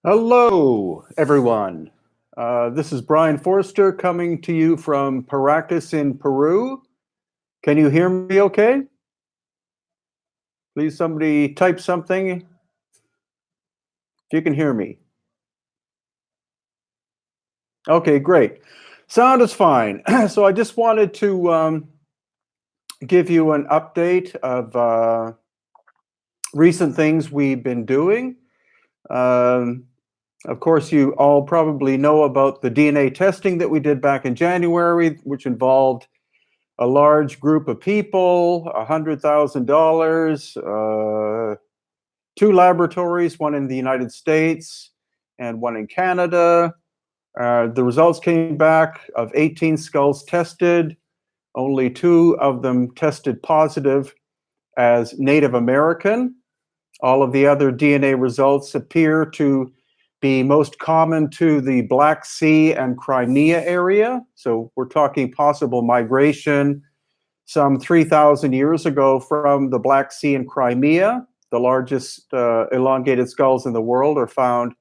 Hello, everyone. This is Brian Forster coming to you from Paracas in Peru. Can you hear me okay? Please, somebody type something if you can hear me. Okay, great. Sound is fine. So I just wanted to give you an update of recent things we've been doing. Um, of course, you all probably know about the DNA testing that we did back in January, which involved a large group of people, $100,000, two laboratories, one in the United States and one in Canada. The results came back of 18 skulls tested. Only two of them tested positive as Native American. All of the other DNA results appear to be most common to the Black Sea and Crimea area. So we're talking possible migration some 3,000 years ago from the Black Sea and Crimea. The largest elongated skulls in the world are found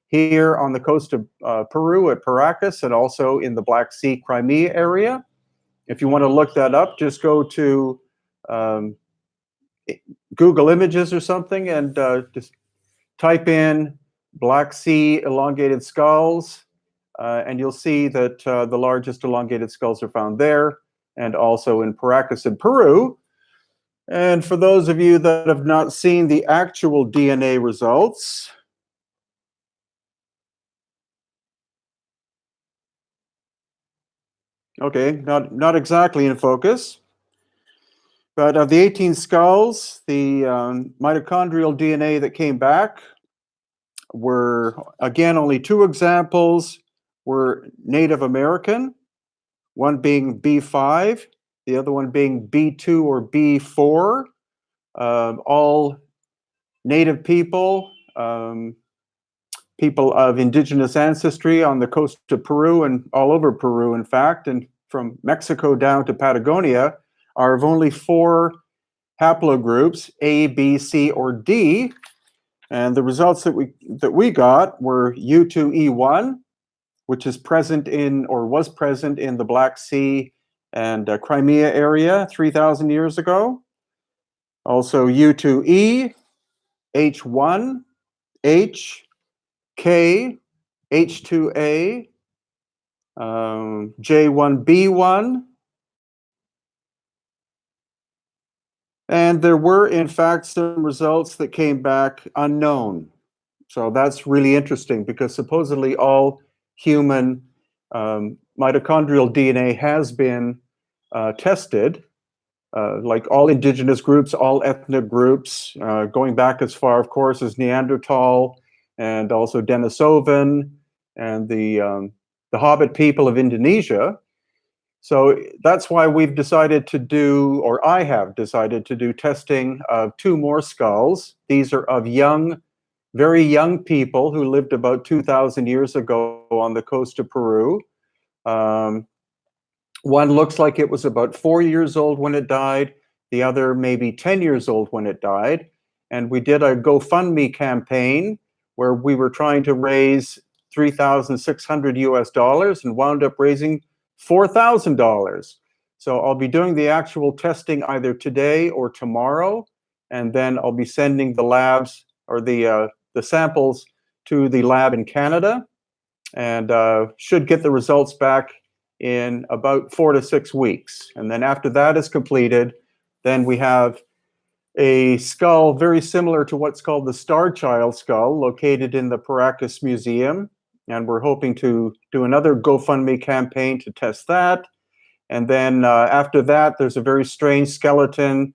here on the coast of Peru at Paracas and also in the Black Sea Crimea area. If you want to look that up, just go to um, Google Images or something and just type in Black Sea elongated skulls, and you'll see that the largest elongated skulls are found there and also in Paracas in Peru. And for those of you that have not seen the actual DNA results, okay, not exactly in focus, but of the 18 skulls, the mitochondrial DNA that came back were, again, only two examples were Native American, one being B5, the other one being B2 or B4, all Native people, people of indigenous ancestry on the coast of Peru and all over Peru, in fact, and from Mexico down to Patagonia, are of only four haplogroups, A, B, C, or D. And the results that we got were U2E1, which is present in or was present in the Black Sea and Crimea area 3,000 years ago. Also U2E, H1, H, K, H2A, J1B1, and there were, in fact, some results that came back unknown. So that's really interesting because supposedly all human mitochondrial DNA has been tested, like all indigenous groups, all ethnic groups, going back as far, of course, as Neanderthal and also Denisovan and the Hobbit people of Indonesia. So that's why we've decided to do, or I have decided to do testing of two more skulls. These are of young, very young people who lived about 2,000 years ago on the coast of Peru. One looks like it was about 4 years old when it died. The other maybe 10 years old when it died. And we did a GoFundMe campaign where we were trying to raise 3,600 US dollars and wound up raising $4,000. So I'll be doing the actual testing either today or tomorrow, and then I'll be sending the labs or the samples to the lab in Canada, and should get the results back in about 4 to 6 weeks. And then after that is completed, then we have a skull very similar to what's called the Star Child skull located in the Paracas Museum. And we're hoping to do another GoFundMe campaign to test that. And then after that, there's a very strange skeleton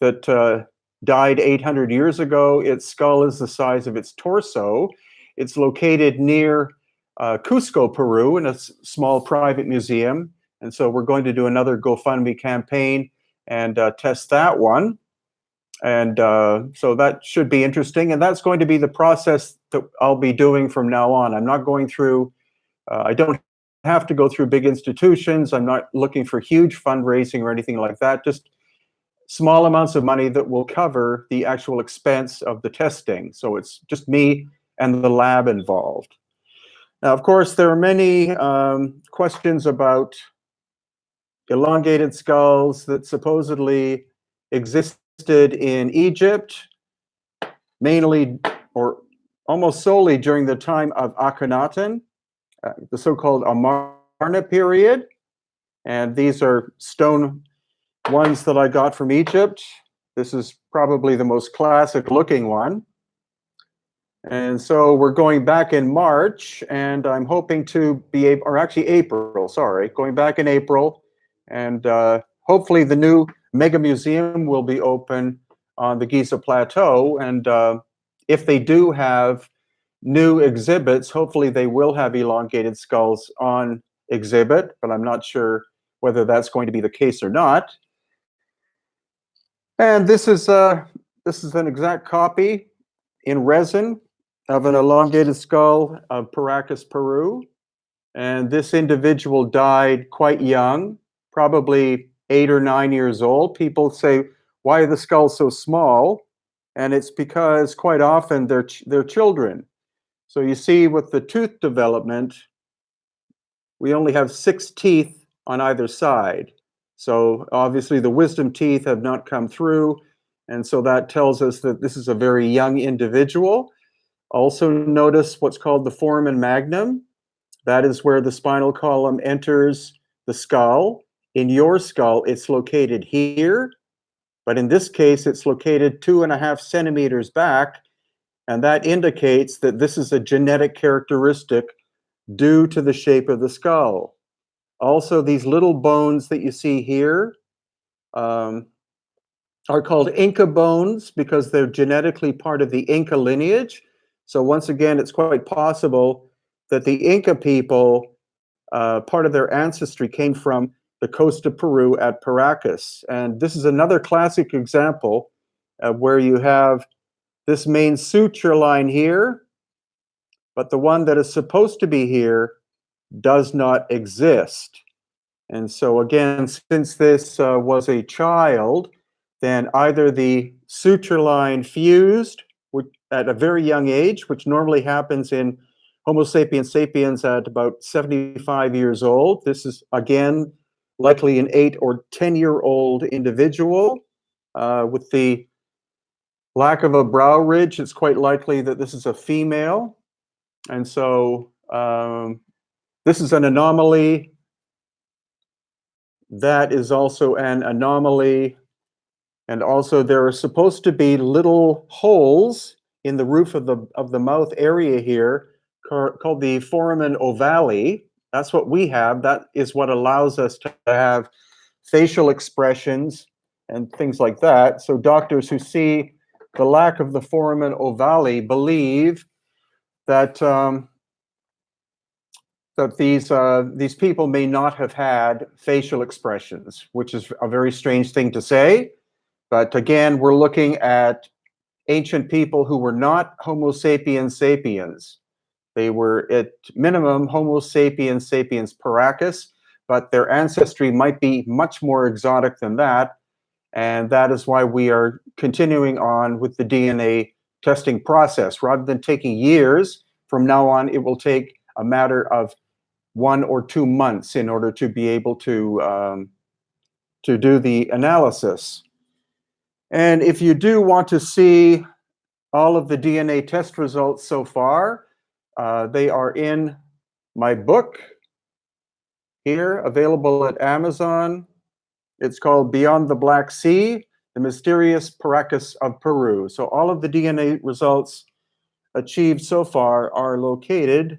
that died 800 years ago. Its skull is the size of its torso. It's located near Cusco, Peru, in a small private museum. And so we're going to do another GoFundMe campaign and test that one. And so that should be interesting. And that's going to be the process that I'll be doing from now on. I'm not going through, I don't have to go through big institutions. I'm not looking for huge fundraising or anything like that. Just small amounts of money that will cover the actual expense of the testing. So it's just me and the lab involved. Now, of course, there are many questions about elongated skulls that supposedly existed in Egypt, mainly or almost solely during the time of Akhenaten, the so-called Amarna period. And these are stone ones that I got from Egypt. This is probably the most classic looking one. And so we're going back in March, and I'm hoping to be able, or actually April, sorry, going back in April. And hopefully the new Mega Museum will be open on the Giza Plateau. And if they do have new exhibits, hopefully they will have elongated skulls on exhibit, but I'm not sure whether that's going to be the case or not. And this is an exact copy in resin of an elongated skull of Paracas, Peru. And this individual died quite young, probably 8 or 9 years old. People say, why are the skulls so small? And it's because quite often they're children. So you see with the tooth development, we only have 6 teeth on either side. So obviously the wisdom teeth have not come through. And so that tells us that this is a very young individual. Also notice what's called the foramen magnum. That is where the spinal column enters the skull. In your skull, it's located here, but in this case, it's located 2.5 centimeters back, and that indicates that this is a genetic characteristic due to the shape of the skull. Also, these little bones that you see here are called Inca bones because they're genetically part of the Inca lineage. So once again, it's quite possible that the Inca people, part of their ancestry came from the coast of Peru at Paracas. And this is another classic example of where you have this main suture line here, but the one that is supposed to be here does not exist. And so again, since this was a child, then either the suture line fused at a very young age, which normally happens in Homo sapiens sapiens at about 75 years old. This is, again, likely an 8 or 10-year-old individual with the lack of a brow ridge. It's quite likely that this is a female. And so this is an anomaly. That is also an anomaly. And also there are supposed to be little holes in the roof of the mouth area here called the foramen ovale. That's what we have. That is what allows us to have facial expressions and things like that. So doctors who see the lack of the foramen ovale believe that that these people may not have had facial expressions, which is a very strange thing to say. But again, we're looking at ancient people who were not Homo sapiens sapiens. They were at minimum Homo sapiens sapiens Paracas, but their ancestry might be much more exotic than that. And that is why we are continuing on with the DNA testing process. Rather than taking years, from now on, it will take a matter of 1 or 2 months in order to be able to do the analysis. And if you do want to see all of the DNA test results so far, they are in my book here, available at Amazon. It's called Beyond the Black Sea, The Mysterious Paracas of Peru. So all of the DNA results achieved so far are located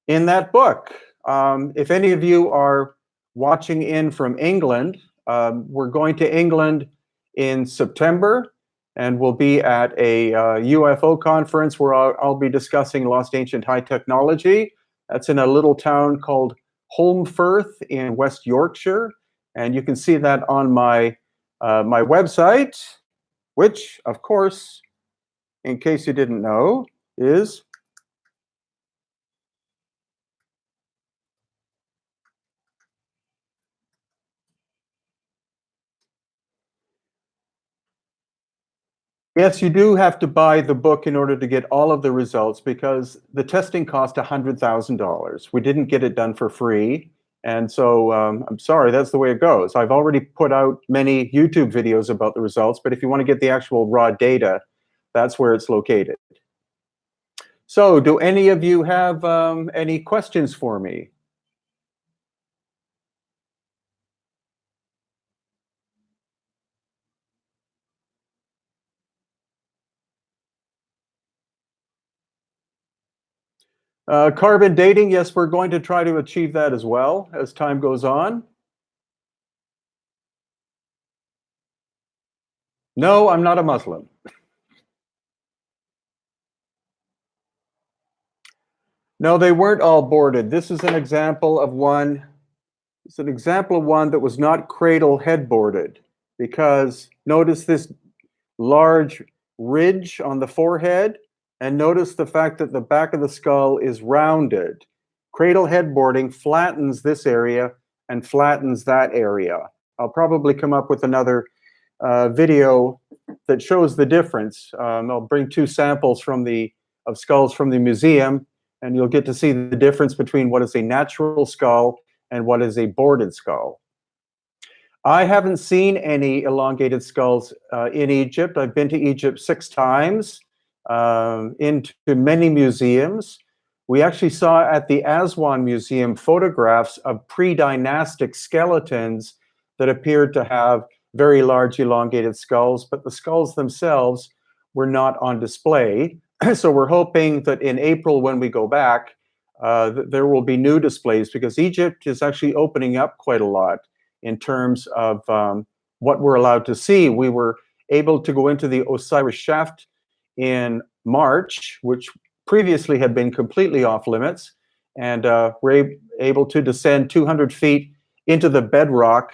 in that book. If any of you are watching in from England, we're going to England in September, and we'll be at a UFO conference where I'll be discussing Lost Ancient High Technology. That's in a little town called Holmfirth in West Yorkshire, and you can see that on my my website, which, of course, in case you didn't know, is Yes, you do have to buy the book in order to get all of the results because the testing cost $100,000. We didn't get it done for free. And so I'm sorry, that's the way it goes. I've already put out many YouTube videos about the results, but if you want to get the actual raw data, that's where it's located. So do any of you have any questions for me? Carbon dating, yes, we're going to try to achieve that as well as time goes on. No, I'm not a Muslim. No, they weren't all boarded. This is an example of one. It's an example of one that was not cradle headboarded because notice this large ridge on the forehead and notice the fact that the back of the skull is rounded. Cradle headboarding flattens this area and flattens that area. I'll probably come up with another video that shows the difference. I'll bring two samples of skulls from the museum, and you'll get to see the difference between what is a natural skull and what is a boarded skull. I haven't seen any elongated skulls in Egypt. I've been to Egypt 6 times, into many museums. We actually saw at the Aswan Museum photographs of pre-dynastic skeletons that appeared to have very large elongated skulls, but the skulls themselves were not on display. So we're hoping that in April when we go back, there will be new displays because Egypt is actually opening up quite a lot in terms of what we're allowed to see. We were able to go into the Osiris Shaft in March, which previously had been completely off limits, and we're able to descend 200 feet into the bedrock.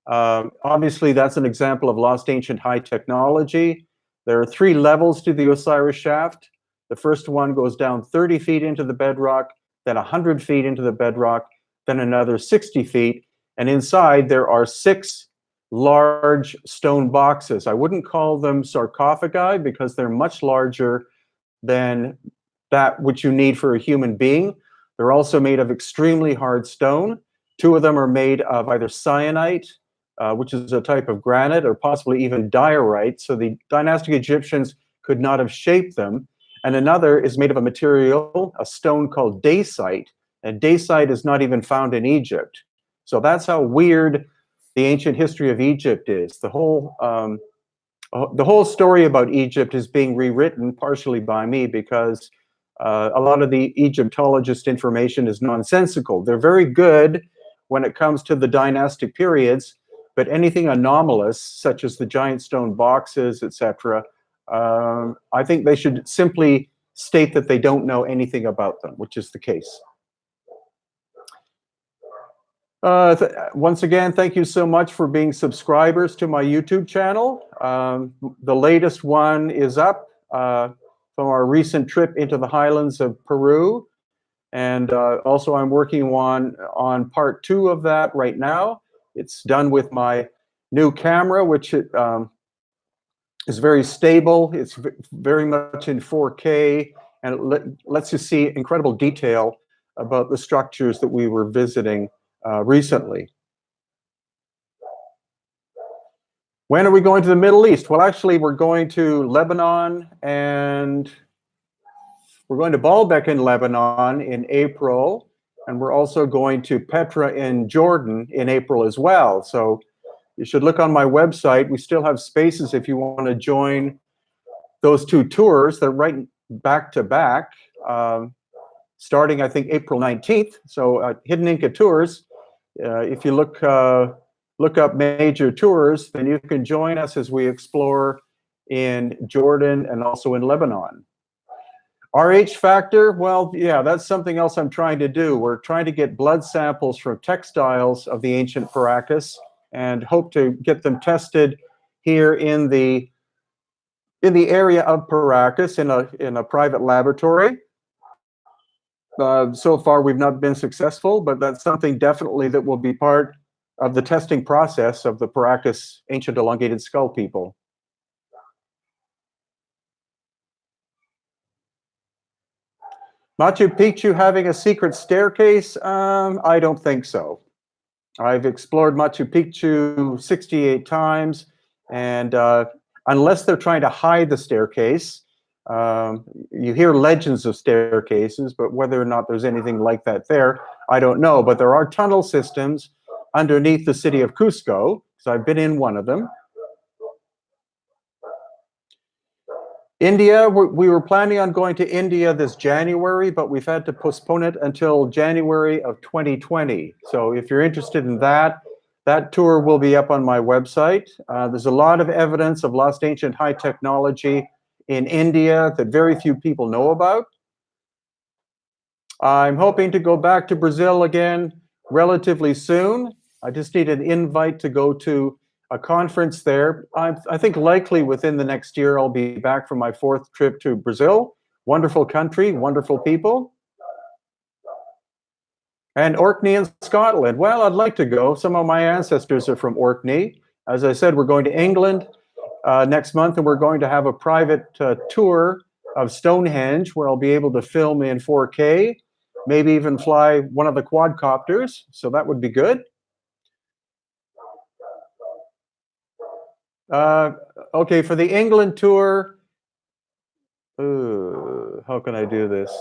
Obviously, that's an example of lost ancient high technology. There are 3 levels to the Osiris Shaft. The first one goes down 30 feet into the bedrock, then 100 feet into the bedrock, then another 60 feet. And inside there are 6 large stone boxes. I wouldn't call them sarcophagi because they're much larger than that which you need for a human being. They're also made of extremely hard stone. 2 of them are made of either syenite, which is a type of granite, or possibly even diorite. So the dynastic Egyptians could not have shaped them. And another is made of a material, a stone called dacite. And dacite is not even found in Egypt. So that's how weird the ancient history of Egypt is. The whole story about Egypt is being rewritten partially by me because a lot of the Egyptologist information is nonsensical. They're very good when it comes to the dynastic periods, but anything anomalous, such as the giant stone boxes, etc., I think they should simply state that they don't know anything about them, which is the case. Once again, thank you so much for being subscribers to my YouTube channel. The latest one is up from our recent trip into the highlands of Peru. And also I'm working on part 2 of that right now. It's done with my new camera, which is very stable. It's very much in 4K, and it lets you see incredible detail about the structures that we were visiting recently. When are we going to the Middle East? Well, actually, we're going to Lebanon, and we're going to Baalbek in Lebanon in April, and we're also going to Petra in Jordan in April as well. So you should look on my website. We still have spaces if you want to join those 2 tours. They're right back to back, starting, I think, April 19th. So Hidden Inca Tours, if you look up major tours, then you can join us as we explore in Jordan and also in Lebanon. RH factor, well, yeah, that's something else I'm trying to do. We're trying to get blood samples from textiles of the ancient Paracas and hope to get them tested here in the area of Paracas in a private laboratory. So far, we've not been successful, but that's something definitely that will be part of the testing process of the Paracas ancient elongated skull people. Machu Picchu having a secret staircase? I don't think so. I've explored Machu Picchu 68 times, and unless they're trying to hide the staircase, you hear legends of staircases, but whether or not there's anything like that there, I don't know. But there are tunnel systems underneath the city of Cusco, so I've been in one of them. India, we were planning on going to India this January, but we've had to postpone it until January of 2020. So if you're interested in that, that tour will be up on my website. There's a lot of evidence of lost ancient high technology in India that very few people know about. I'm hoping to go back to Brazil again relatively soon. I just need an invite to go to a conference there. I think likely within the next year, I'll be back from my 4th trip to Brazil. Wonderful country, wonderful people. And Orkney in Scotland. Well, I'd like to go. Some of my ancestors are from Orkney. As I said, we're going to England next month, and we're going to have a private tour of Stonehenge where I'll be able to film in 4K, maybe even fly one of the quadcopters. So that would be good. Okay, for the England tour, how can I do this?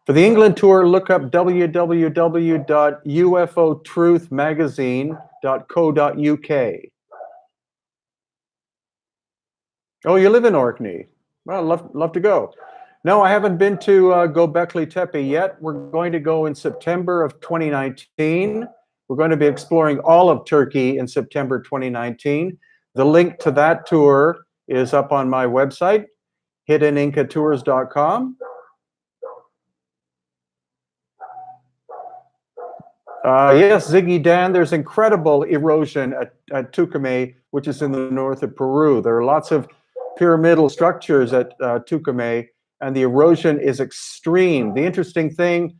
For the England tour, look up www.ufotruthmagazine.co.uk. Oh, you live in Orkney. Well, love to go. No, I haven't been to Göbekli Tepe yet. We're going to go in September of 2019. We're going to be exploring all of Turkey in September 2019. The link to that tour is up on my website, hiddenincatours.com. Yes, Ziggy Dan, there's incredible erosion at Tucumay, which is in the north of Peru. There are lots of pyramidal structures at Tucumay, and the erosion is extreme. The interesting thing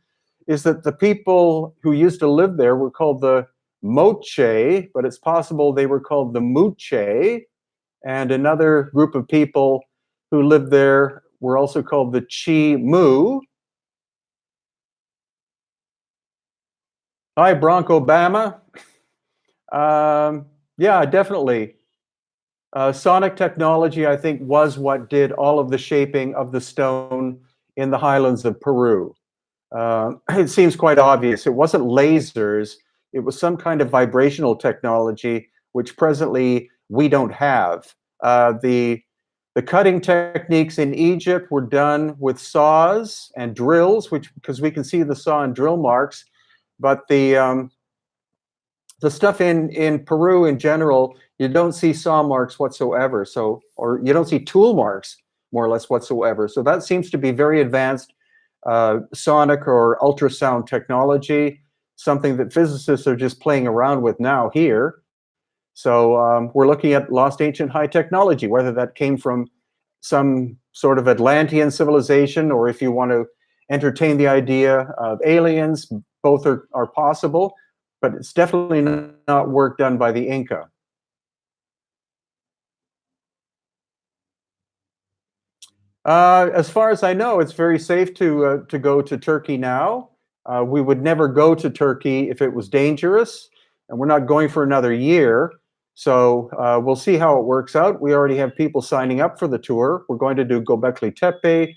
is that the people who used to live there were called the Moche, but it's possible they were called the Muche, and another group of people who lived there were also called the Chi Mu. Hi, Barack Obama. Yeah, definitely. Sonic technology, I think, was what did all of the shaping of the stone in the highlands of Peru. It seems quite obvious. It wasn't lasers. It was some kind of vibrational technology, which presently we don't have. The cutting techniques in Egypt were done with saws and drills, which because we can see the saw and drill marks, but the stuff in Peru in general, you don't see saw marks whatsoever. So, or you don't see tool marks more or less whatsoever. So that seems to be very advanced sonic or ultrasound technology, something that physicists are just playing around with now here. So we're looking at lost ancient high technology, whether that came from some sort of Atlantean civilization, or if you want to entertain the idea of aliens, both are possible, but it's definitely not work done by the Inca. As far as I know, it's very safe to go to Turkey now. We would never go to Turkey if it was dangerous, and we're not going for another year. So we'll see how it works out. We already have people signing up for the tour. We're going to do Göbekli Tepe,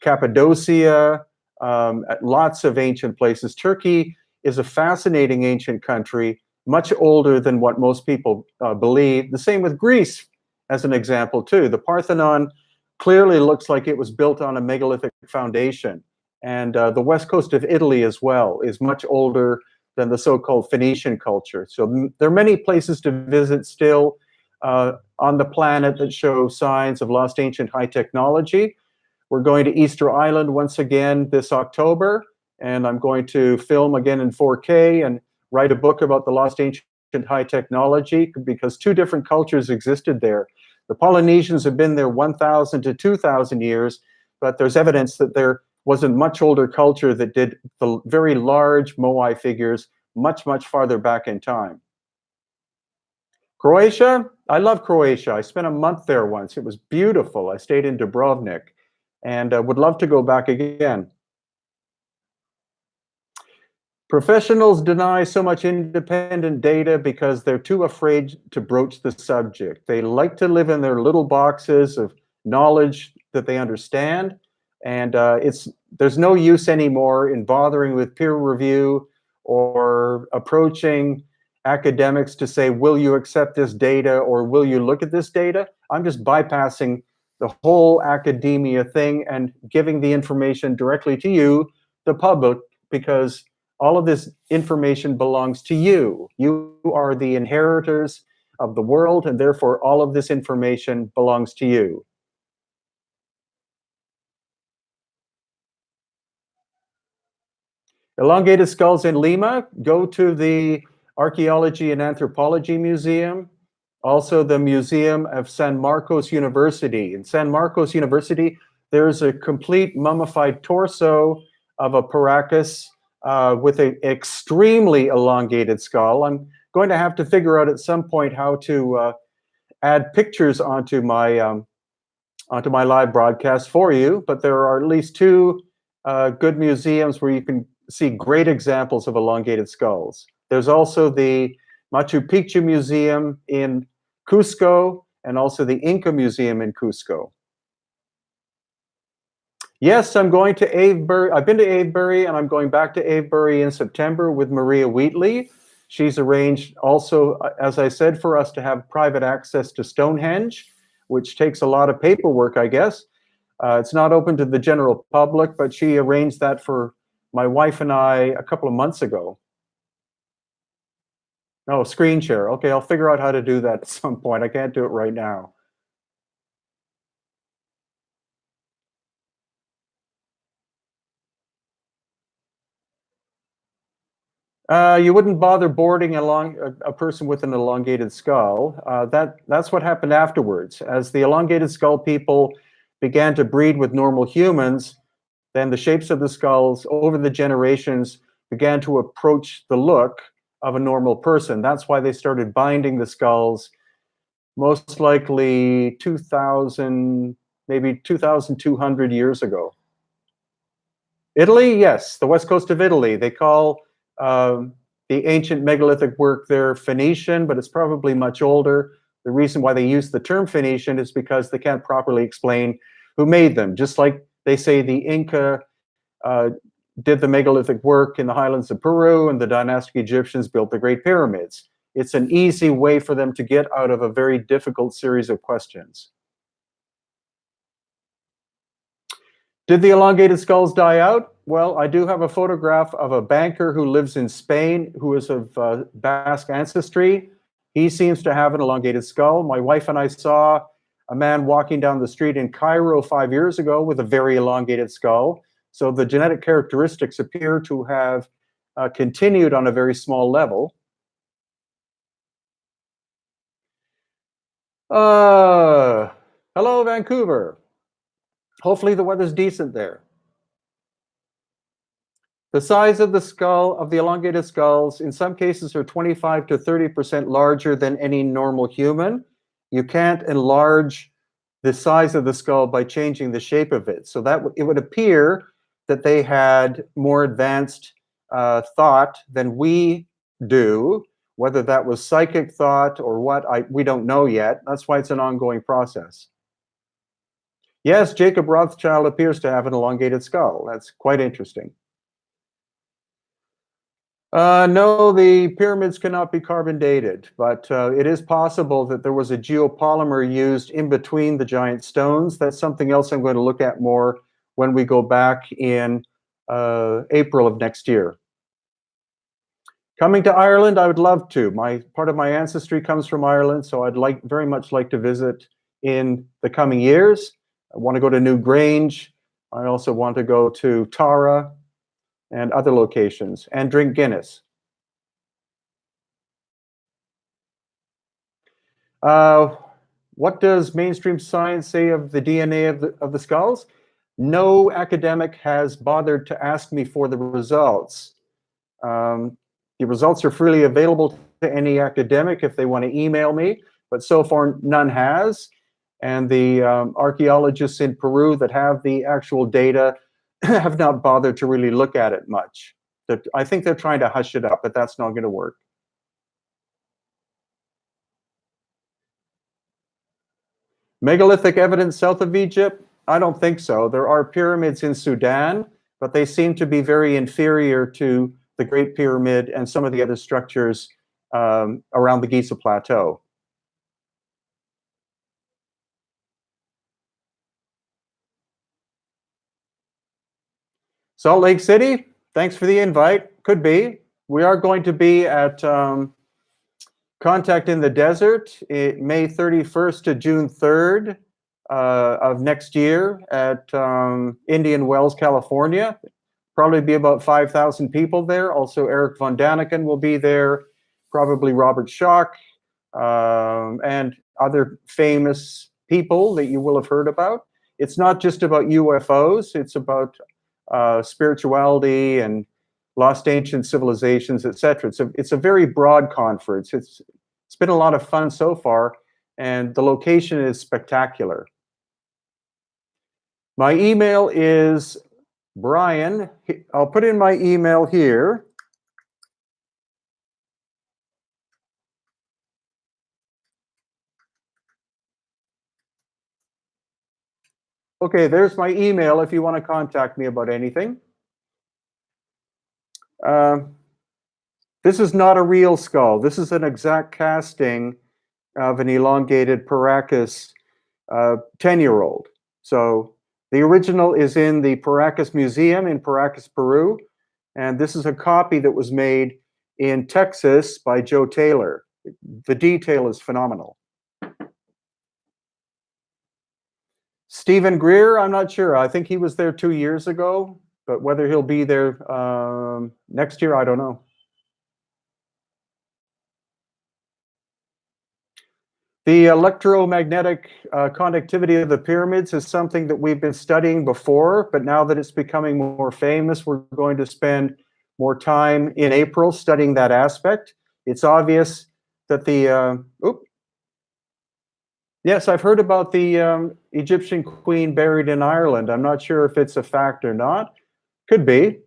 Cappadocia, lots of ancient places. Turkey is a fascinating ancient country, much older than what most people believe. The same with Greece, as an example, too. The Parthenon clearly looks like it was built on a megalithic foundation. And the west coast of Italy as well is much older than the so-called Phoenician culture. So there are many places to visit still on the planet that show signs of lost ancient high technology. We're going to Easter Island once again this October, and I'm going to film again in 4K and write a book about the lost ancient high technology, because two different cultures existed there. The Polynesians have been there 1,000 to 2,000 years, but there's evidence that there was a much older culture that did the very large Moai figures much, much farther back in time. Croatia, I love Croatia. I spent a month there once. It was beautiful. I stayed in Dubrovnik. and would love to go back again. Professionals deny so much independent data because they're too afraid to broach the subject. They like to live in their little boxes of knowledge that they understand, and there's no use anymore in bothering with peer review or approaching academics to say, will you accept this data or will you look at this data? I'm just bypassing the whole academia thing and giving the information directly to you, the public, because all of this information belongs to you. You are the inheritors of the world, and therefore all of this information belongs to you. Elongated skulls in Lima, go to the Archaeology and Anthropology Museum, also the Museum of San Marcos University. In San Marcos University, there's a complete mummified torso of a Paracas with an extremely elongated skull. I'm going to have to figure out at some point how to add pictures onto my live broadcast for you, but there are at least two good museums where you can see great examples of elongated skulls. There's also the Machu Picchu Museum in Cusco and also the Inca Museum in Cusco. Yes, I'm going to Avebury. I've been to Avebury, and I'm going back to Avebury in September with Maria Wheatley. She's arranged also, as I said, for us to have private access to Stonehenge, which takes a lot of paperwork, I guess. It's not open to the general public, but she arranged that for my wife and I a couple of months ago. Oh, screen share. Okay, I'll figure out how to do that at some point. I can't do it right now. You wouldn't bother boarding a person with an elongated skull. That's what happened afterwards. As the elongated skull people began to breed with normal humans, then the shapes of the skulls over the generations began to approach the look of a normal person. That's why they started binding the skulls, most likely 2,000, maybe 2,200 years ago. Italy, yes, the west coast of Italy. They call the ancient megalithic work there Phoenician, but it's probably much older. The reason why they use the term Phoenician is because they can't properly explain who made them. Just like they say the Inca did the megalithic work in the highlands of Peru and the dynastic Egyptians built the Great Pyramids. It's an easy way for them to get out of a very difficult series of questions. Did the elongated skulls die out? Well, I do have a photograph of a banker who lives in Spain who is of Basque ancestry. He seems to have an elongated skull. My wife and I saw a man walking down the street in Cairo 5 years ago with a very elongated skull. So the genetic characteristics appear to have continued on a very small level. Hello, Vancouver. Hopefully the weather's decent there. The size of the skull, of the elongated skulls, in some cases are 25 to 30% larger than any normal human. You can't enlarge the size of the skull by changing the shape of it. So that it would appear that they had more advanced thought than we do. Whether that was psychic thought or what, we don't know yet. That's why it's an ongoing process. Yes, Jacob Rothschild appears to have an elongated skull. That's quite interesting. No, the pyramids cannot be carbon dated, but it is possible that there was a geopolymer used in between the giant stones. That's something else I'm going to look at more when we go back in April of next year. Coming to Ireland, I would love to. Part of my ancestry comes from Ireland, so I'd very much like to visit in the coming years. I want to go to Newgrange. I also want to go to Tara and other locations, and drink Guinness. What does mainstream science say of the DNA of the skulls? No academic has bothered to ask me for the results. The results are freely available to any academic if they want to email me, but so far none has. and the archaeologists in Peru that have the actual data have not bothered to really look at it much. I think they're trying to hush it up, but that's not going to work. Megalithic evidence south of Egypt? I don't think so. There are pyramids in Sudan, but they seem to be very inferior to the Great Pyramid and some of the other structures around the Giza Plateau. Salt Lake City, thanks for the invite. Could be. We are going to be at Contact in the Desert, May 31st to June 3rd of next year at Indian Wells, California. Probably be about 5,000 people there. Also, Eric von Daniken will be there, probably Robert Schoch, and other famous people that you will have heard about. It's not just about UFOs, it's about spirituality and lost ancient civilizations, etc. It's a very broad conference. It's been a lot of fun so far, and the location is spectacular. My email is Brian. I'll put in my email here. Okay, there's my email if you want to contact me about anything. This is not a real skull. This is an exact casting of an elongated Paracas 10-year-old. So the original is in the Paracas Museum in Paracas, Peru. And this is a copy that was made in Texas by Joe Taylor. The detail is phenomenal. Stephen Greer, I'm not sure. I think he was there 2 years ago, but whether he'll be there next year, I don't know. The electromagnetic conductivity of the pyramids is something that we've been studying before, but now that it's becoming more famous, we're going to spend more time in April studying that aspect. It's obvious that the, yes, I've heard about the Egyptian queen buried in Ireland. I'm not sure if it's a fact or not. Could be.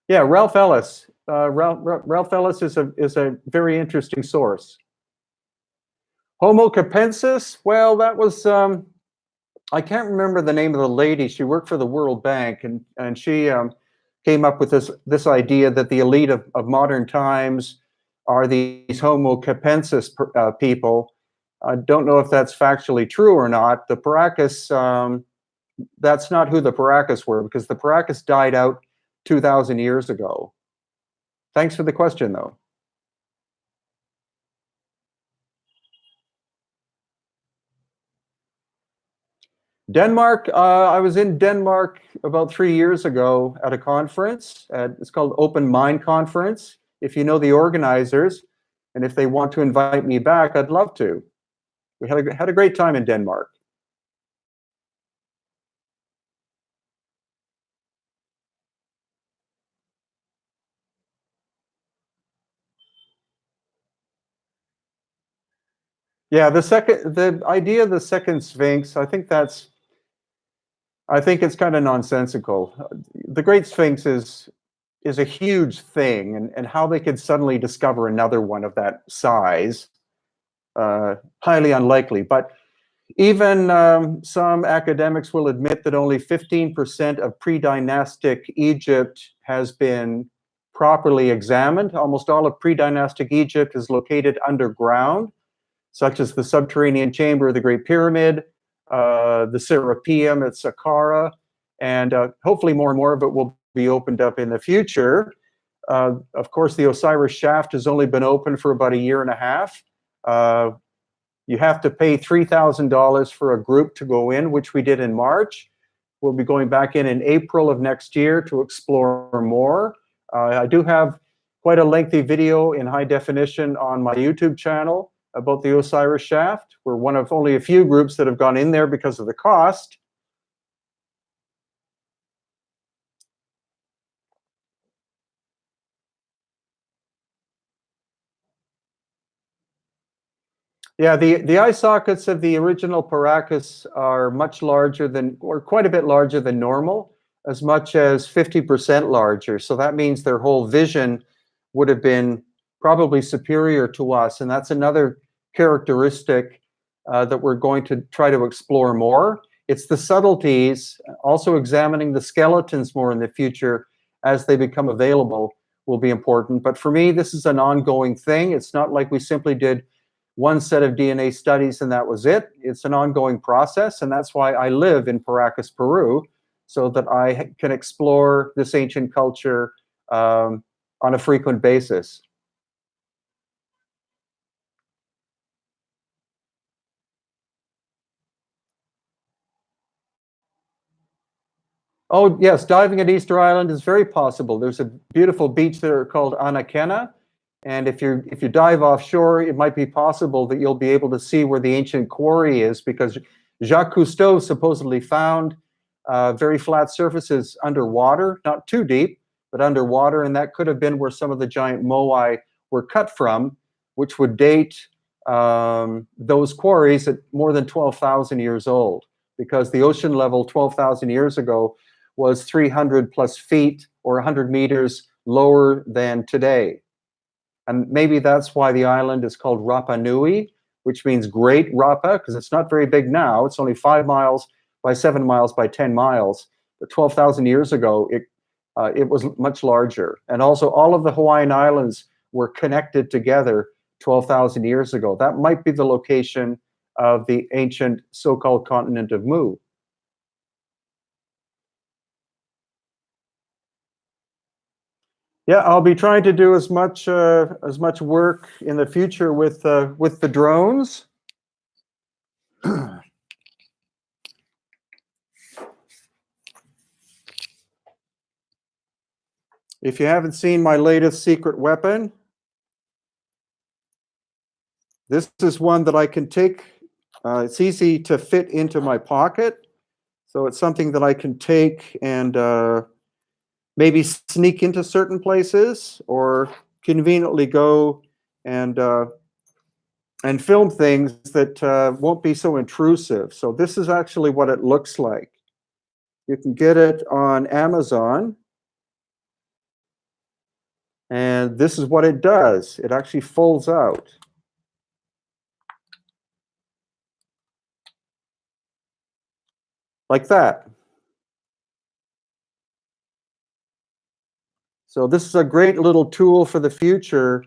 Yeah, Ralph Ellis. Ralph Ellis is a very interesting source. Homo capensis, well, that was, I can't remember the name of the lady. She worked for the World Bank, and she came up with this idea that the elite of modern times are these Homo capensis people. I don't know if that's factually true or not. The Paracas, that's not who the Paracas were, because the Paracas died out 2,000 years ago. Thanks for the question, though. Denmark, I was in Denmark about 3 years ago at a conference. It's called Open Mind Conference. If you know the organizers, and if they want to invite me back, I'd love to. We had a great time in Denmark. Yeah, the idea of the second Sphinx, I think it's kind of nonsensical. The Great Sphinx is a huge thing, and how they could suddenly discover another one of that size, highly unlikely. But even some academics will admit that only 15% of pre-dynastic Egypt has been properly examined. Almost all of pre-dynastic Egypt is located underground, such as the subterranean chamber of the Great Pyramid, the Serapeum at Saqqara, and hopefully more and more of it will be opened up in the future. Of course, the Osiris shaft has only been open for about 1.5 years. You have to pay $3,000 for a group to go in, which we did in March. We'll be going back in April of next year to explore more. I do have quite a lengthy video in high definition on my YouTube channel about the Osiris shaft. We're one of only a few groups that have gone in there because of the cost. Yeah, the eye sockets of the original Paracas are much larger than, or quite a bit larger than normal, as much as 50% larger. So that means their whole vision would have been probably superior to us. And that's another characteristic that we're going to try to explore more. It's the subtleties, also examining the skeletons more in the future as they become available will be important. But for me, this is an ongoing thing. It's not like we simply did one set of DNA studies and that was it. It's an ongoing process, and that's why I live in Paracas, Peru, so that I can explore this ancient culture on a frequent basis. Oh yes, diving at Easter Island is very possible. There's a beautiful beach there called Anaquena, and if you dive offshore, it might be possible that you'll be able to see where the ancient quarry is, because Jacques Cousteau supposedly found very flat surfaces underwater, not too deep, but underwater, and that could have been where some of the giant moai were cut from, which would date those quarries at more than 12,000 years old, because the ocean level 12,000 years ago was 300 plus feet or 100 meters lower than today. And maybe that's why the island is called Rapa Nui, which means Great Rapa, because it's not very big now. It's only 5 miles by 7 miles by 10 miles. But 12,000 years ago, it was much larger. And also, all of the Hawaiian Islands were connected together 12,000 years ago. That might be the location of the ancient so-called continent of Mu. Yeah, I'll be trying to do as much work in the future with the drones. If you haven't seen my latest secret weapon, this is one that I can take. It's easy to fit into my pocket, so it's something that I can take and maybe sneak into certain places, or conveniently go and film things that won't be so intrusive. So this is actually what it looks like. You can get it on Amazon. And this is what it does. It actually folds out. Like that. So this is a great little tool for the future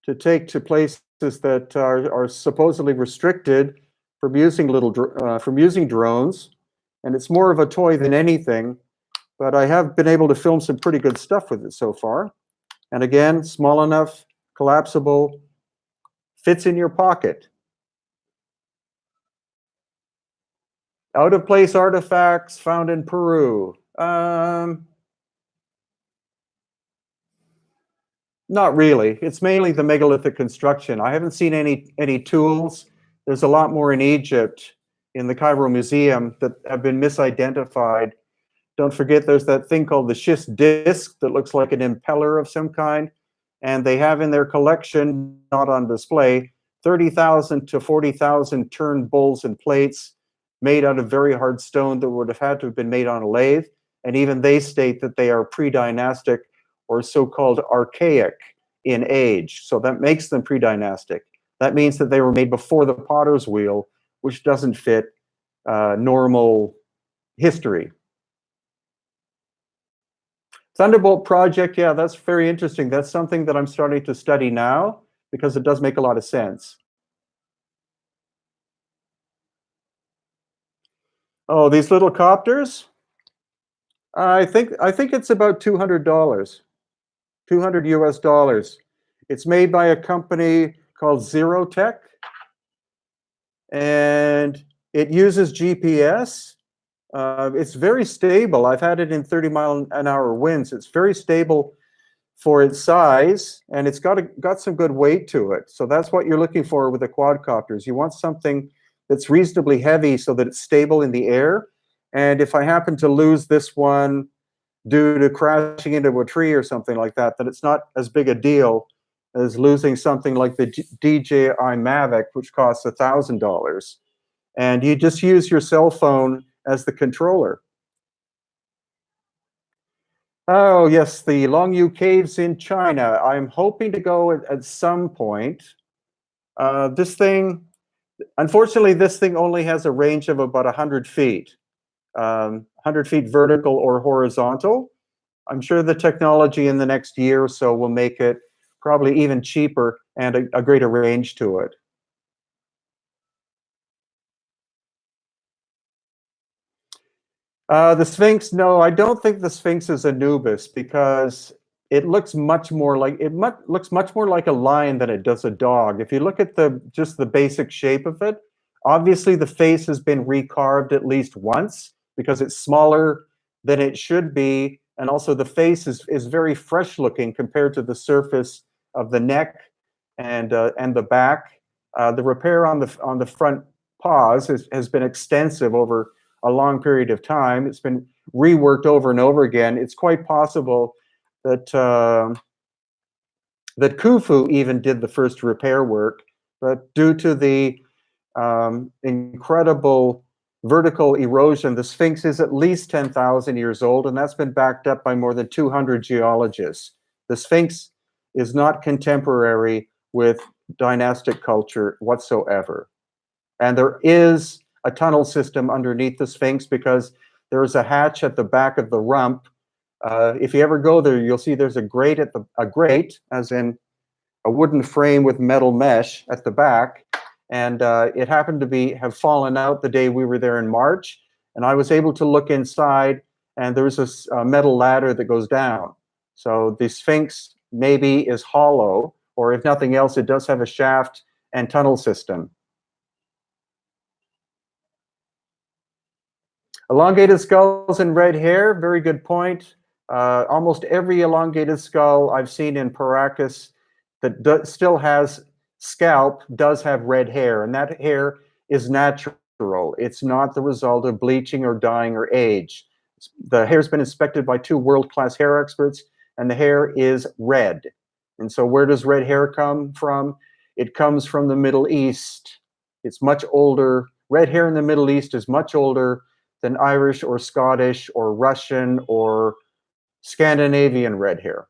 to take to places that are supposedly restricted from using from using drones. And it's more of a toy than anything, but I have been able to film some pretty good stuff with it so far. And again, small enough, collapsible, fits in your pocket. Out of place artifacts found in Peru. Not really. It's mainly the megalithic construction. I haven't seen any tools. There's a lot more in Egypt, in the Cairo Museum, that have been misidentified. Don't forget, there's that thing called the schist disc that looks like an impeller of some kind. And they have in their collection, not on display, 30,000 to 40,000 turned bowls and plates made out of very hard stone that would have had to have been made on a lathe. And even they state that they are pre-dynastic, or so-called archaic in age. So that makes them pre-dynastic. That means that they were made before the potter's wheel, which doesn't fit normal history. Thunderbolt project, yeah, that's very interesting. That's something that I'm starting to study now, because it does make a lot of sense. Oh, these little copters? I think it's about $200. 200 US dollars. It's made by a company called Zerotech, and it uses GPS. It's very stable. I've had it in 30-mile-an-hour winds. It's very stable for its size, and it's got some good weight to it. So that's what you're looking for with the quadcopters. You want something that's reasonably heavy so that it's stable in the air. And if I happen to lose this one due to crashing into a tree or something like that, then it's not as big a deal as losing something like the DJI Mavic, which costs $1,000. And you just use your cell phone as the controller. Oh, yes, the Longyu Caves in China. I'm hoping to go at some point. This thing, unfortunately, this thing only has a range of about 100 feet, 100 feet vertical or horizontal. I'm sure the technology in the next year or so will make it probably even cheaper and a greater range to it. The Sphinx, no, I don't think the Sphinx is Anubis because it looks much more like looks much more like a lion than it does a dog. If you look at the just the basic shape of it, obviously the face has been recarved at least once because it's smaller than it should be, and also the face is very fresh looking compared to the surface of the neck and the back. The repair on the front paws has been extensive over a long period of time. It's been reworked over and over again. It's quite possible that that Khufu even did the first repair work, but due to the incredible vertical erosion, the Sphinx is at least 10,000 years old, and that's been backed up by more than 200 geologists. The Sphinx is not contemporary with dynastic culture whatsoever. And there is a tunnel system underneath the Sphinx because there is a hatch at the back of the rump. If you ever go there, you'll see there's a grate as in a wooden frame with metal mesh at the back, and it happened to have fallen out the day we were there in March, and I was able to look inside, and there's a metal ladder that goes down. So the Sphinx maybe is hollow, or if nothing else, it does have a shaft and tunnel system. Elongated skulls and red hair, very good point. Almost every elongated skull I've seen in Paracas that still has scalp does have red hair, and that hair is natural. It's not the result of bleaching or dyeing or age. The hair's been inspected by 2 world-class hair experts, and the hair is red. And so where does red hair come from? It comes from the Middle East. It's much older. Red hair in the Middle East is much older than Irish or Scottish or Russian or Scandinavian red hair.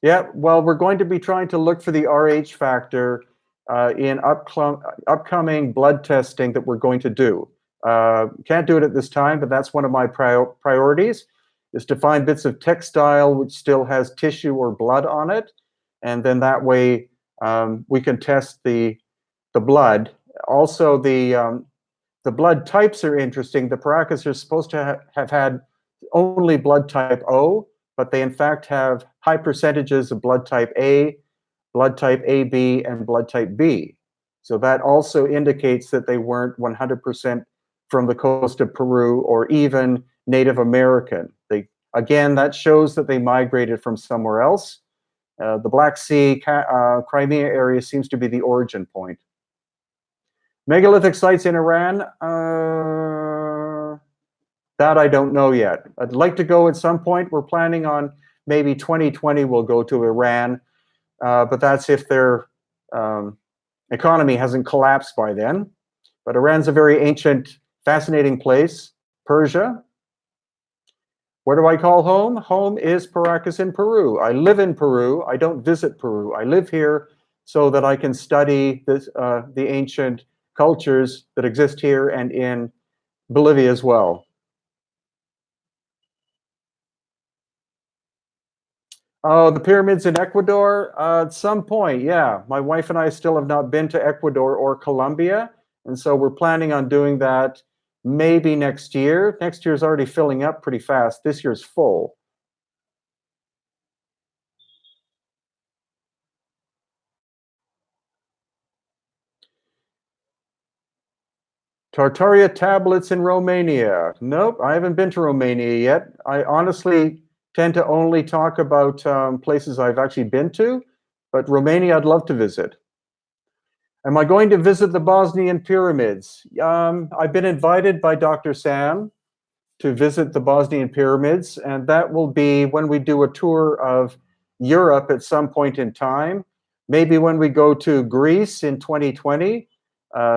Yeah, well, we're going to be trying to look for the Rh factor in upcoming blood testing that we're going to do. Can't do it at this time, but that's one of my priorities, is to find bits of textile which still has tissue or blood on it, and then that way we can test the blood. Also, the blood types are interesting. The Paracas are supposed to have had only blood type O, but they in fact have high percentages of blood type A, blood type AB, and blood type B. So that also indicates that they weren't 100% from the coast of Peru or even Native American. Again, that shows that they migrated from somewhere else. The Black Sea, Crimea area seems to be the origin point. Megalithic sites in Iran, that I don't know yet. I'd like to go at some point. We're planning on maybe 2020 we'll go to Iran, but that's if their economy hasn't collapsed by then. But Iran's a very ancient, fascinating place. Persia. Where do I call home? Home is Paracas in Peru. I live in Peru. I don't visit Peru. I live here so that I can study the ancient cultures that exist here and in Bolivia as well. Oh, the pyramids in Ecuador? At some point, yeah. My wife and I still have not been to Ecuador or Colombia, and so we're planning on doing that maybe next year. Next year's already filling up pretty fast. This year's full. Tartaria tablets in Romania. Nope, I haven't been to Romania yet. I honestly tend to only talk about places I've actually been to, but Romania I'd love to visit. Am I going to visit the Bosnian pyramids? I've been invited by Dr. Sam to visit the Bosnian pyramids, and that will be when we do a tour of Europe at some point in time. Maybe when we go to Greece in 2020,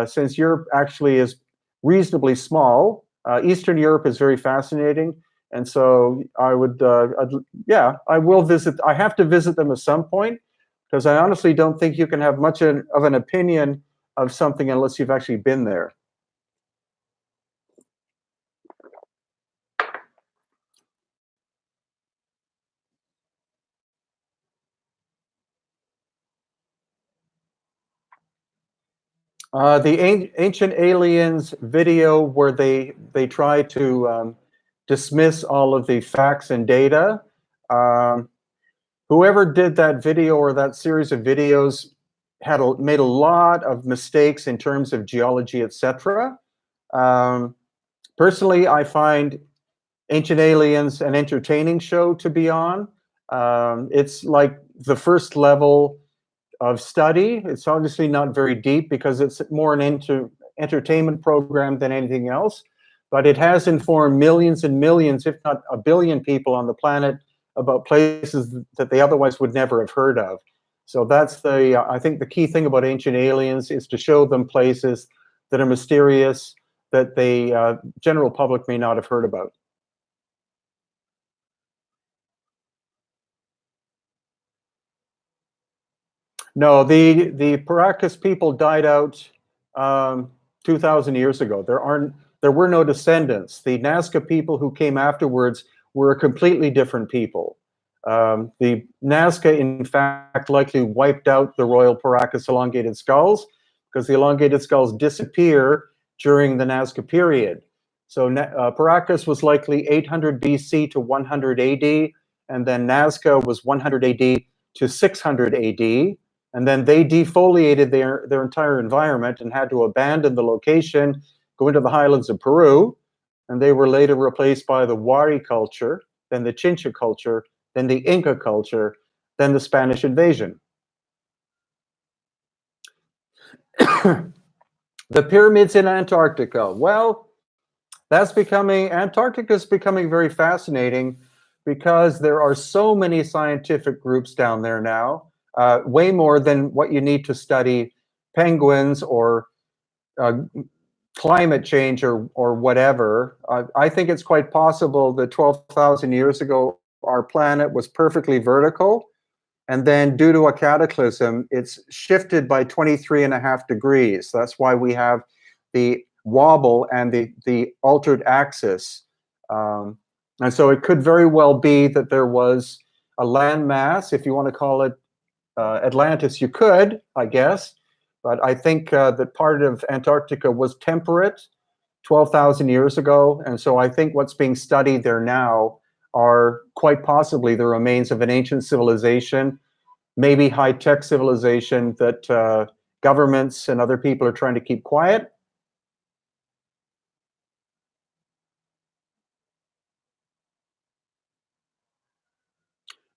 since Europe actually is reasonably small. Eastern Europe is very fascinating, and so I would, yeah, I will visit. I have to visit them at some point because I honestly don't think you can have much of an opinion of something unless you've actually been there. The Ancient Aliens video where they try to dismiss all of the facts and data. Um, Whoever did that video or that series of videos made a lot of mistakes in terms of geology, etc. Personally, I find Ancient Aliens an entertaining show to be on. It's like the first level of study. It's obviously not very deep because it's more an entertainment program than anything else, but it has informed millions and millions, if not a billion people on the planet about places that they otherwise would never have heard of. So that's I think the key thing about Ancient Aliens is to show them places that are mysterious that the general public may not have heard about. No, the Paracas people died out 2,000 years ago. There were no descendants. The Nazca people who came afterwards were a completely different people. The Nazca, in fact, likely wiped out the Royal Paracas elongated skulls because the elongated skulls disappear during the Nazca period. So Paracas was likely 800 BC to 100 AD, and then Nazca was 100 AD to 600 AD. And then they defoliated their entire environment and had to abandon the location, go into the highlands of Peru, and they were later replaced by the Wari culture, then the Chincha culture, then the Inca culture, then the Spanish invasion. The pyramids in Antarctica. Well, Antarctica is becoming very fascinating because there are so many scientific groups down there now, way more than what you need to study penguins or climate change or whatever. I think it's quite possible that 12,000 years ago, our planet was perfectly vertical. And then due to a cataclysm, it's shifted by 23.5 degrees. That's why we have the wobble and the altered axis. And so it could very well be that there was a landmass, if you want to call it Atlantis, you could, I guess. But I think that part of Antarctica was temperate 12,000 years ago. And so I think what's being studied there now are quite possibly the remains of an ancient civilization, maybe high-tech civilization that governments and other people are trying to keep quiet.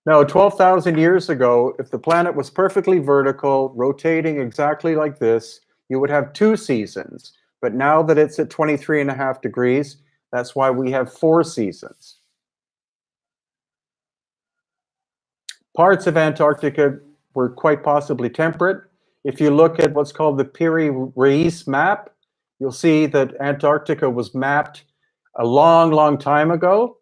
No, 12,000 years ago, if the planet was perfectly vertical, rotating exactly like this, you would have 2 seasons. But now that it's at 23.5 degrees, that's why we have 4 seasons. Parts of Antarctica were quite possibly temperate. If you look at what's called the Piri-Reis map, you'll see that Antarctica was mapped a long, long time ago.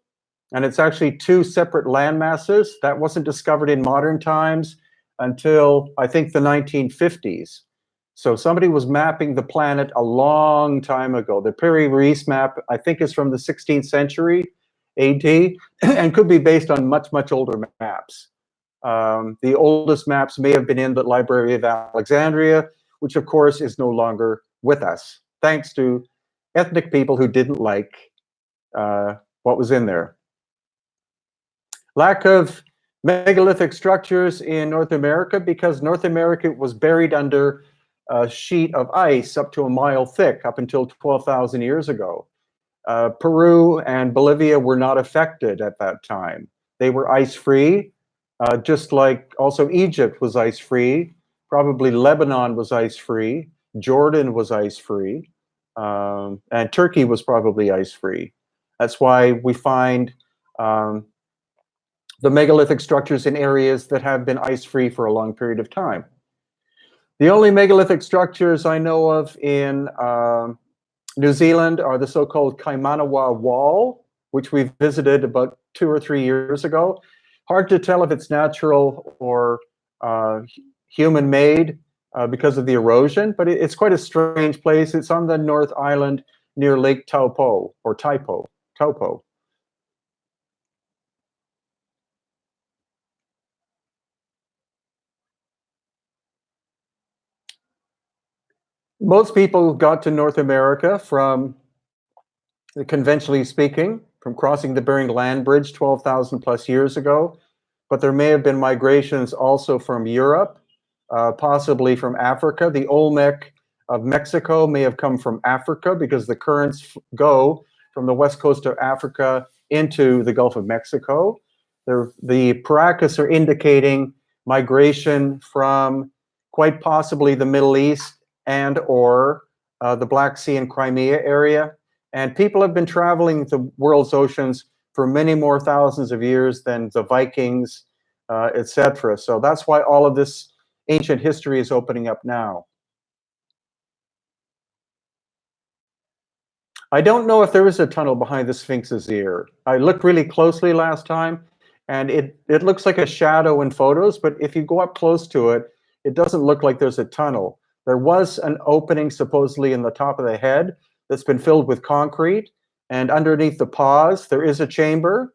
And it's actually 2 separate land masses. That wasn't discovered in modern times until, I think, the 1950s. So somebody was mapping the planet a long time ago. The Piri-Reis map, I think, is from the 16th century AD and could be based on much, much older maps. The oldest maps may have been in the Library of Alexandria, which, of course, is no longer with us, thanks to ethnic people who didn't like what was in there. Lack of megalithic structures in North America because North America was buried under a sheet of ice up to a mile thick up until 12,000 years ago. Peru and Bolivia were not affected at that time. They were ice-free, just like also Egypt was ice-free. Probably Lebanon was ice-free, Jordan was ice-free, and Turkey was probably ice-free. That's why we find um, the megalithic structures in areas that have been ice-free for a long period of time. The only megalithic structures I know of in New Zealand are the so-called Kaimanawa Wall, which we visited about 2 or 3 years ago. Hard to tell if it's natural or human-made because of the erosion, but it's quite a strange place. It's on the North Island near Lake Taupo, or Taupo. Most people got to North America from, conventionally speaking, from crossing the Bering Land Bridge 12,000 plus years ago, but there may have been migrations also from Europe, possibly from Africa. The Olmec of Mexico may have come from Africa because the currents go from the west coast of Africa into the Gulf of Mexico. The Paracas are indicating migration from quite possibly the Middle East and or the Black Sea and Crimea area. And people have been traveling the world's oceans for many more thousands of years than the Vikings, etc. So that's why all of this ancient history is opening up now. I don't know if there is a tunnel behind the Sphinx's ear. I looked really closely last time, and it looks like a shadow in photos, but if you go up close to it, it doesn't look like there's a tunnel. There was an opening supposedly in the top of the head that's been filled with concrete, and underneath the paws, there is a chamber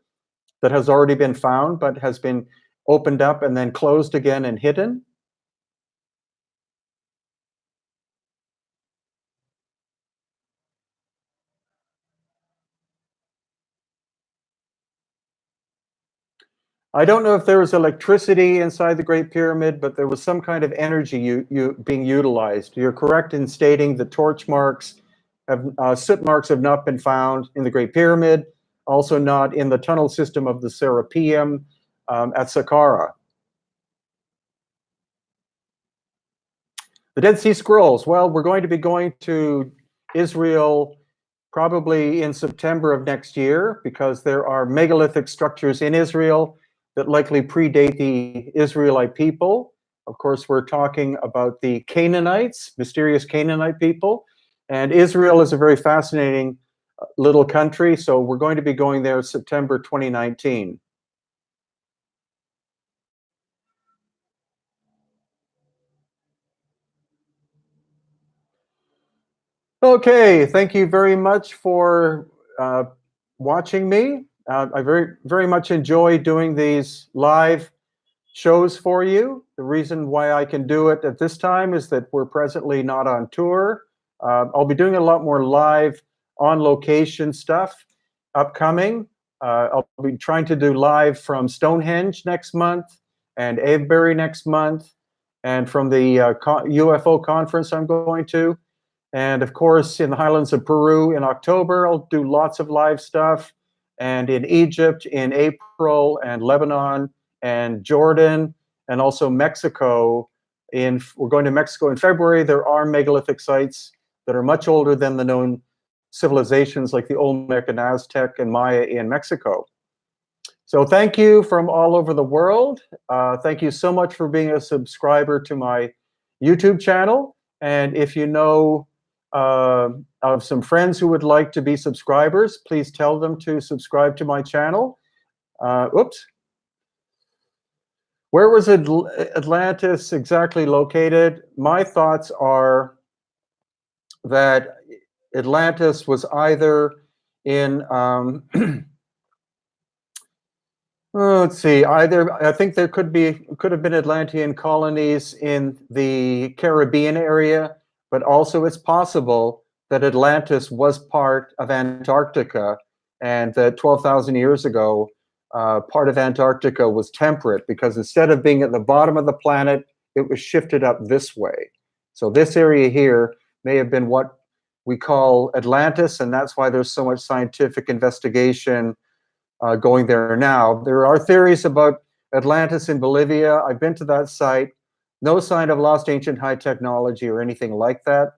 that has already been found, but has been opened up and then closed again and hidden. I don't know if there was electricity inside the Great Pyramid, but there was some kind of energy being utilized. You're correct in stating the torch marks, soot marks have not been found in the Great Pyramid, also not in the tunnel system of the Serapeum at Saqqara. The Dead Sea Scrolls. Well, we're going to be going to Israel probably in September of next year because there are megalithic structures in Israel that likely predate the Israelite people. Of course, we're talking about the Canaanites, mysterious Canaanite people. And Israel is a very fascinating little country, so we're going to be going there September 2019. Okay, thank you very much for watching me. I very much enjoy doing these live shows for you. The reason why I can do it at this time is that we're presently not on tour. I'll be doing a lot more live on location stuff upcoming. I'll be trying to do live from Stonehenge next month and Avebury next month, and from the UFO conference I'm going to. And of course, in the highlands of Peru in October, I'll do lots of live stuff. And in Egypt in April, and Lebanon and Jordan, and also Mexico. We're going to Mexico in February. There are megalithic sites that are much older than the known civilizations like the Olmec and Aztec and Maya in Mexico. So thank you from all over the world. Thank you so much for being a subscriber to my YouTube channel. And if you know of some friends who would like to be subscribers, please tell them to subscribe to my channel. Oops. Where was Atlantis exactly located? My thoughts are that Atlantis was either in, let's see, I think there could have been Atlantean colonies in the Caribbean area, but also it's possible that Atlantis was part of Antarctica, and that 12,000 years ago, part of Antarctica was temperate because instead of being at the bottom of the planet, it was shifted up this way. So this area here may have been what we call Atlantis, and that's why there's so much scientific investigation going there now. There are theories about Atlantis in Bolivia. I've been to that site. No sign of lost ancient high technology or anything like that.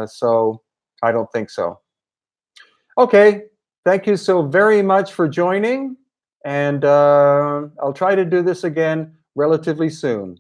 So I don't think so. Okay, thank you so very much for joining, and I'll try to do this again relatively soon.